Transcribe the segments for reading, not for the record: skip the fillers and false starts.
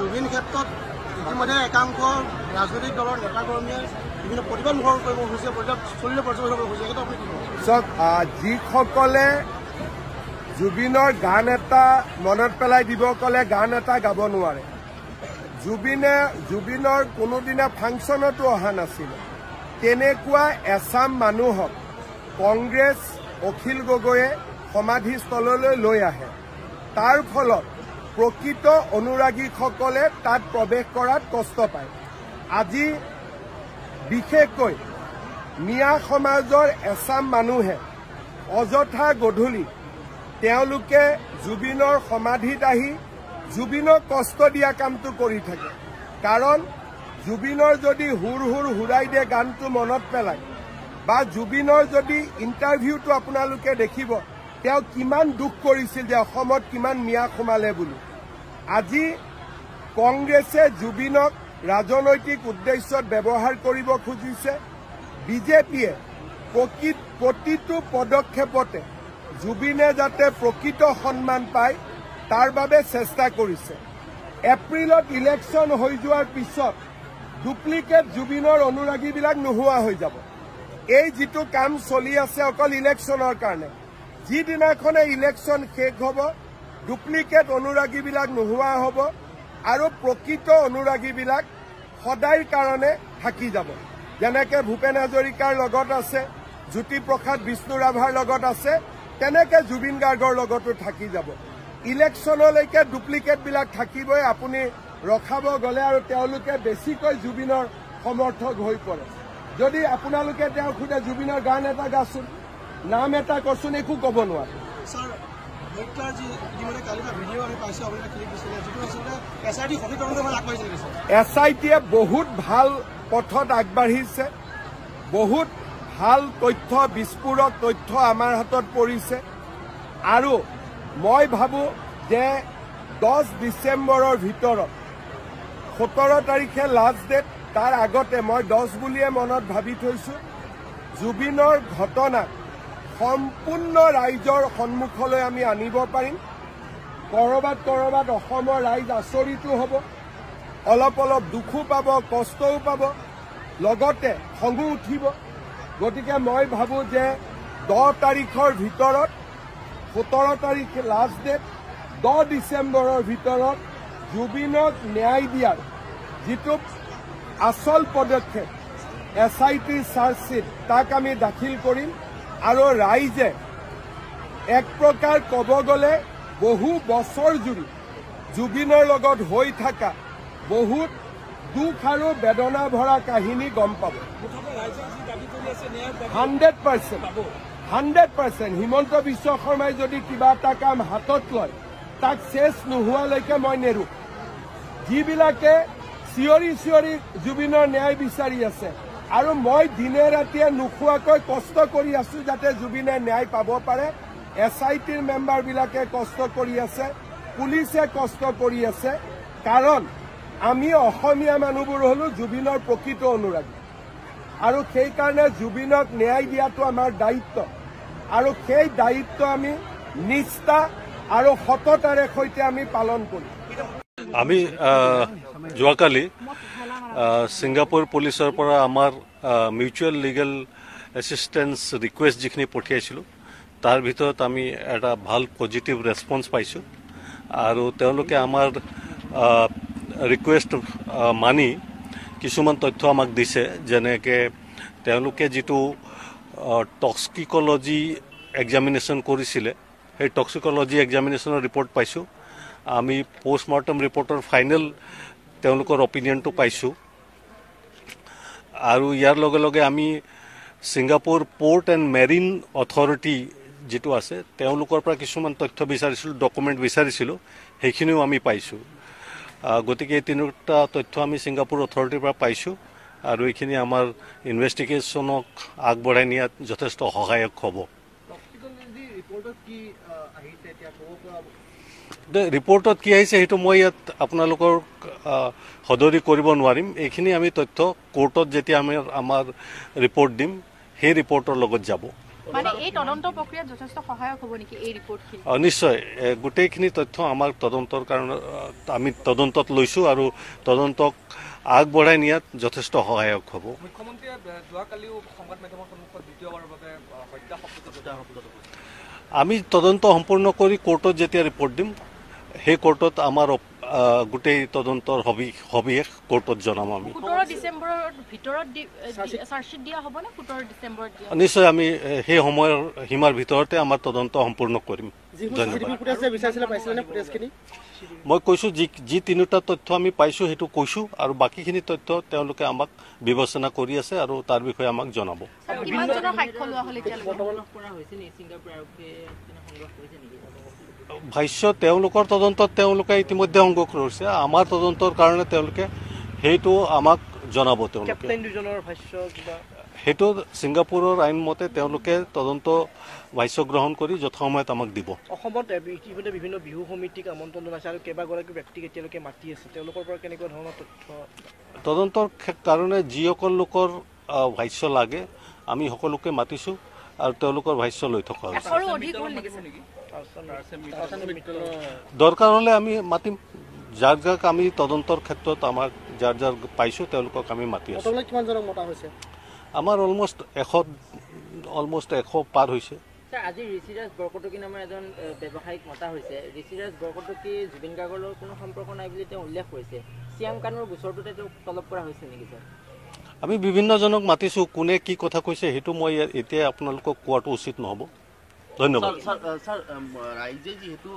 জুবিন ক্ষেত্ৰত ইতিমধ্যে একাংশ ৰাজনৈতিক দলৰ নেতাকৰ্মীয়ে বিভিন্ন প্ৰতিবাদ মুখৰ কৰিব খুজিছে, চলিলে পৰ্যবেক্ষণ কৰিব খুজিছে। আপুনি কি ক'ব? চাওক, যিসকলে জুবিনৰ গান এটা মনত পেলাই দিব ক'লে গান এটা গাব নোৱাৰে। জুবিনৰ কোনোদিনা ফাংচনতো অহা নাছিলে। তেনেকুৱা এচাম মানুহক কংগ্ৰেছ অখিল গগৈয়ে সমাধিস্থললৈ লৈ আহে। তাৰ ফলত প্ৰকৃত অনুৰাগীসকলে তাত প্ৰৱেশ কৰাত কষ্ট পায়। আজি বিশেষকৈ মিয়া সমাজৰ এচাম মানুহে অযথা গধূলি তেওঁলোকে জুবিনৰ সমাধিত আহি জুবিনক কষ্ট দিয়া কামটো কৰি থাকে। কাৰণ জুবিনৰ যদি হুৰ হুৰ হুৰাই দিয়ে গানটো মনত পেলায়, বা জুবিনৰ যদি ইণ্টাৰভিউটো আপোনালোকে দেখিব তেওঁ কিমান দুখ কৰিছিল যে অসমত কিমান মিয়া সোমালে বুলি। আজি কংগ্ৰেছে জুবিনক ৰাজনৈতিক উদ্দেশ্যত ব্যৱহাৰ কৰিব খুজিছে। বিজেপিয়ে প্ৰতিটো পদক্ষেপতে জুবিনে যাতে প্ৰকৃত সন্মান পায় তাৰ বাবে চেষ্টা কৰিছে। এপ্ৰিলত ইলেকশ্যন হৈ যোৱাৰ পিছত ডুপ্লিকেট জুবিনৰ অনুৰাগীবিলাক নোহোৱা হৈ যাব। এই যিটো কাম চলি আছে অকল ইলেকশ্যনৰ কাৰণে, যিদিনাখনে ইলেকশ্যন শেষ হ'ব ডুপ্লিকেট অনুৰাগীবিলাক নোহোৱা হ'ব আৰু প্ৰকৃত অনুৰাগীবিলাক সদায়ৰ কাৰণে থাকি যাব। যেনেকৈ ভূপেন হাজৰিকাৰ লগত আছে, জ্যোতিপ্ৰসাদ বিষ্ণু ৰাভাৰ লগত আছে, তেনেকৈ জুবিন গাৰ্গৰ লগতো থাকি যাব। ইলেকশ্যনলৈকে ডুপ্লিকেটবিলাক থাকিবই। আপুনি ৰখাব গ'লে আৰু তেওঁলোকে বেছিকৈ জুবিনৰ সমৰ্থক হৈ পৰে। যদি আপোনালোকে তেওঁক সোধে জুবিনৰ গান এটা গাচোন, নাম এটা কচোন, একো ক'ব নোৱাৰে। SIT-য়ে বহুত ভাল পথত আগবাঢ়িছে। বহুত ভাল তথ্য, বিস্ফোৰক তথ্য আমাৰ হাতত পৰিছে। আৰু মই ভাবোঁ যে 10 ডিচেম্বৰৰ ভিতৰত 17 তাৰিখে লাষ্ট ডেট, তাৰ আগতে মই 10 বুলিয়ে মনত ভাবি থৈছোঁ। জুবিনৰ ঘটনাক সম্পূৰ্ণ ৰাইজৰ সন্মুখলৈ আমি আনিব পাৰিম। ক'ৰবাত অসমৰ ৰাইজ আচৰিতো হ'ব, অলপ দুখো পাব, কষ্টও পাব, লগতে খঙো উঠিব। গতিকে মই ভাবোঁ যে 10 তাৰিখৰ ভিতৰত, 17 তাৰিখ লাষ্ট ডেট, 10 ডিচেম্বৰৰ ভিতৰত জুবিনক ন্যায় দিয়াৰ যিটো আচল পদক্ষেপ SIT চাৰ্জশ্বিট তাক আমি দাখিল কৰিম। আৰু ৰাইজে এক প্ৰকাৰ ক'ব গ'লে বহু বছৰ জুৰি জুবিনৰ লগত হৈ থকা বহুত দুখ আৰু বেদনা ভৰা কাহিনী গম পাব। 100%। হিমন্ত বিশ্ব শৰ্মাই যদি কিবা এটা কাম হাতত লয় তাক চেচ নোহোৱালৈকে মই নেৰোঁ। যিবিলাকে চিঞৰি জুবিনৰ ন্যায় বিচাৰি আছে, আৰু মই দিনে ৰাতিয়ে নোখোৱাকৈ কষ্ট কৰি আছোঁ যাতে জুবিনে ন্যায় পাব পাৰে। SIT-ৰ মেম্বাৰবিলাকে কষ্ট কৰি আছে, পুলিচে কষ্ট কৰি আছে। কাৰণ আমি অসমীয়া মানুহবোৰ হ'লো জুবিনৰ প্ৰকৃত অনুৰাগী, আৰু সেইকাৰণে জুবিনক ন্যায় দিয়াটো আমাৰ দায়িত্ব। আৰু সেই দায়িত্ব আমি নিষ্ঠা আৰু সততাৰে সৈতে আমি পালন কৰিম। আমি যোৱাকালি ছিংগাপুৰ পুলিচৰ পৰা আমাৰ মিউচুৱেল লিগেল এছিষ্টেঞ্চ ৰিকুৱেষ্ট যিখিনি পঠিয়াইছিলোঁ তাৰ ভিতৰত আমি এটা ভাল পজিটিভ ৰেছপন্স পাইছোঁ। আৰু তেওঁলোকে আমাৰ ৰিকুৱেষ্ট মানি কিছুমান তথ্য আমাক দিছে। যেনেকৈ তেওঁলোকে যিটো টক্সিক'লজি এক্সামিনেশ্যন কৰিছিলে সেই টক্সিক'লজি এক্সামিনেশ্যনৰ ৰিপৰ্ট পাইছোঁ। আমি পষ্টমৰ্টম ৰিপৰ্টৰ ফাইনেল তেওঁলোকৰ অপিনিয়নটো পাইছোঁ। আৰু ইয়াৰ লগে লগে আমি Singapore port and marine authority যিটো আছে তেওঁলোকৰ পৰা কিছুমান তথ্য বিচাৰিছিলোঁ, ডকুমেণ্ট বিচাৰিছিলোঁ, সেইখিনিও আমি পাইছোঁ। গতিকে এই তিনিটা তথ্য আমি ছিংগাপুৰ অথৰিটিৰ পৰা পাইছোঁ, আৰু এইখিনি আমাৰ ইনভেষ্টিগেশ্যনক আগবঢ়াই নিয়াত যথেষ্ট সহায়ক হ'ব। ৰিপৰ্টত কি আহিছে সেইটো মই ইয়াত আপোনালোকৰ সদৰি কৰিব নোৱাৰিম। এইখিনি আমি তথ্য কোৰ্টত যেতিয়া আমি আমাৰ ৰিপৰ্ট দিম সেই ৰিপৰ্টৰ লগত যাব। মানে এই তদন্ত প্ৰক্ৰিয়াত যথেষ্ট সহায়ক হ'ব নেকি এই ৰিপৰ্টখিনি? নিশ্চয় গোটেইখিনি তথ্য আমাৰ তদন্তৰ কাৰণে আমি তদন্তত লৈছোঁ আৰু তদন্তক আগবঢ়াই নিয়াত যথেষ্ট সহায়ক হ'ব। মুখ্যমন্ত্ৰীয়ে যোৱাকালিও সংবাদ মাধ্যমৰ সন্মুখত দ্বিতীয়বাৰৰ বাবে হত্যা শব্দটো আমি তদন্ত সম্পূৰ্ণ কৰি কোৰ্টত যেতিয়া ৰিপৰ্ট দিম সেই কোৰ্টত আমাৰ গোটেই তদন্তৰ সবিশেষ কোৰ্টত জনাম আমি। 17 ডিচেম্বৰৰ ভিতৰত চাৰ্জশ্বিট দিয়া হ'ব নে 17 ডিচেম্বৰত দিয়া? নিশ্চয় আমি সেই সময়ৰ সীমাৰ ভিতৰতে আমাৰ তদন্ত সম্পূৰ্ণ কৰিম। মই কৈছোঁ যি তিনিটা তথ্য আমি পাইছোঁ সেইটো কৈছোঁ আৰু বাকীখিনি তথ্য তেওঁলোকে আমাক বিবেচনা কৰি আছে আৰু তাৰ বিষয়ে আমাক জনাব। ভাষ্য তেওঁলোকৰ তদন্তত তেওঁলোকে ইতিমধ্যে অংগ কৰিছে, আমাৰ তদন্তৰ কাৰণে তেওঁলোকে সেইটো আমাক জনাব। তেওঁলোকে সেইটো ছিংগাপুৰৰ আইন মতে তেওঁলোকে তদন্ত ভাষ্য গ্ৰহণ কৰি যথাসময়ত আমাক দিব। অসমত ইতিমধ্যে বিভিন্ন বিহু সমিতিক আমন্ত্ৰণ জনাইছে আৰু কেইবাগৰাকী ব্যক্তিক এতিয়ালৈকে মাতি আছে, তেওঁলোকৰ পৰা কেনেকুৱা ধৰণৰ তথ্য? তদন্তৰ কাৰণে যিসকল লোকৰ ভাষ্য লাগে আমি সকলোকে মাতিছোঁ আৰু তেওঁলোকৰ ভাষ্য লৈ থকা হৈছে। দৰকাৰ হ'লে আমি মাতিম, যাক যাক আমি তদন্তৰ ক্ষেত্ৰত আমাক যাৰ যাৰ পাইছোঁ তেওঁলোকক আমি মাতি আছোঁ। আমাৰ অলমষ্ট 100 পাৰ হৈছে। আজি ঋষিৰাজ বৰকটকী নামৰ এজন ব্যৱসায়িক মতা হৈছে। ঋষিৰাজ বৰকটকী জুবিন গাৰ্গৰ লগত কোনো সম্পৰ্ক নাই বুলি তেওঁ উল্লেখ কৰিছে। চিয়াম কানুৰ গোচৰটোতে তেওঁক তলব কৰা হৈছে নেকি ছাৰ? আমি বিভিন্নজনক মাতিছোঁ, কোনে কি কথা কৈছে সেইটো মই এতিয়া আপোনালোকক কোৱাটো উচিত নহ'ব। ধন্যবাদ। স্যাৰ ৰাইজে যেহেতু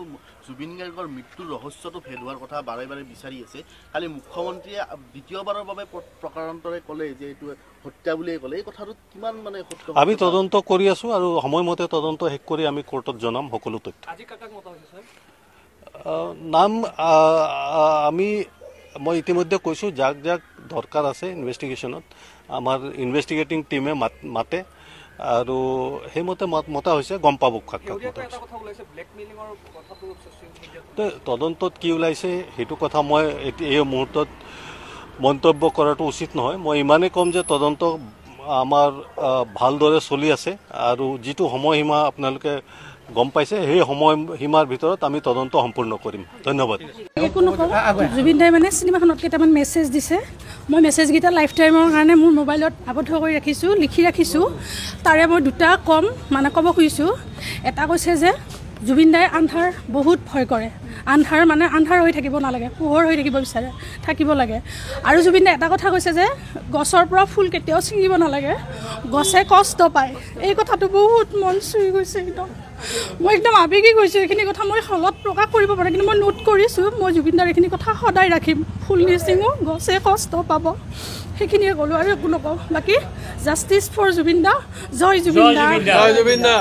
জুবিন গাৰ্গৰ মৃত্যুৰ ৰহস্যটো ভেদোৱাৰ কথা বাৰে বাৰে বিচাৰি আছে, কালি মুখ্যমন্ত্ৰীয়ে দ্বিতীয়বাৰৰ বাবে প্ৰকাৰান্তৰে ক'লে যে এইটো হত্যা বুলিয়ে ক'লে, এই কথাটো কিমান মানে সত্য? আমি তদন্ত কৰি আছোঁ আৰু সময়মতে তদন্ত শেষ কৰি আমি কোৰ্টত জনাম সকলো তথ্য। নাম মই ইতিমধ্যে কৈছোঁ, যাক যাক দৰকাৰ আছে ইনভেষ্টিগেশ্যনত আমাৰ ইনভেষ্টিগেটিং টিমে মাতে আৰু সেইমতে মতা হৈছে, গম পাব। তদন্তত কি ওলাইছে সেইটো কথা মই এই মুহূৰ্তত মন্তব্য কৰাটো উচিত নহয়। মই ইমানেই ক'ম যে তদন্ত আমাৰ ভালদৰে চলি আছে আৰু যিটো সময়সীমা আপোনালোকে গম পাইছে সেই সময়সীমাৰ ভিতৰত আমি তদন্ত সম্পূৰ্ণ কৰিম। ধন্যবাদ। জুবিন দাই মানে চিনেমাখনত কেইটামান মেছেজ দিছে, মই মেছেজকেইটা লাইফ টাইমৰ কাৰণে মোৰ মোবাইলত আবদ্ধ কৰি ৰাখিছোঁ, লিখি ৰাখিছোঁ। তাৰে মই দুটা ক'ব খুজিছোঁ। এটা কৈছে যে জুবিন দাই আন্ধাৰ বহুত ভয় কৰে, আন্ধাৰ হৈ থাকিব নালাগে, পোহৰ হৈ থাকিব লাগে। আৰু জুবিন দাই এটা কথা কৈছে যে গছৰ পৰা ফুল কেতিয়াও ছিঙিব নালাগে, গছে কষ্ট পায়। এই কথাটো বহুত মন চুই গৈছে, মই একদম আৱেগিক হৈছোঁ। এইখিনি কথা মই হলত প্ৰকাশ কৰিব পৰা, কিন্তু মই নোট কৰিছোঁ। মই জুবিন দাৰ এইখিনি কথা সদায় ৰাখিম, ফুল নিচিঙো, গছে কষ্ট পাব, সেইখিনিয়ে ক'লোঁ আৰু একো নকওঁ। বাকী জাষ্টিছ ফৰ জুবিন দা, জয় জুবিন দা।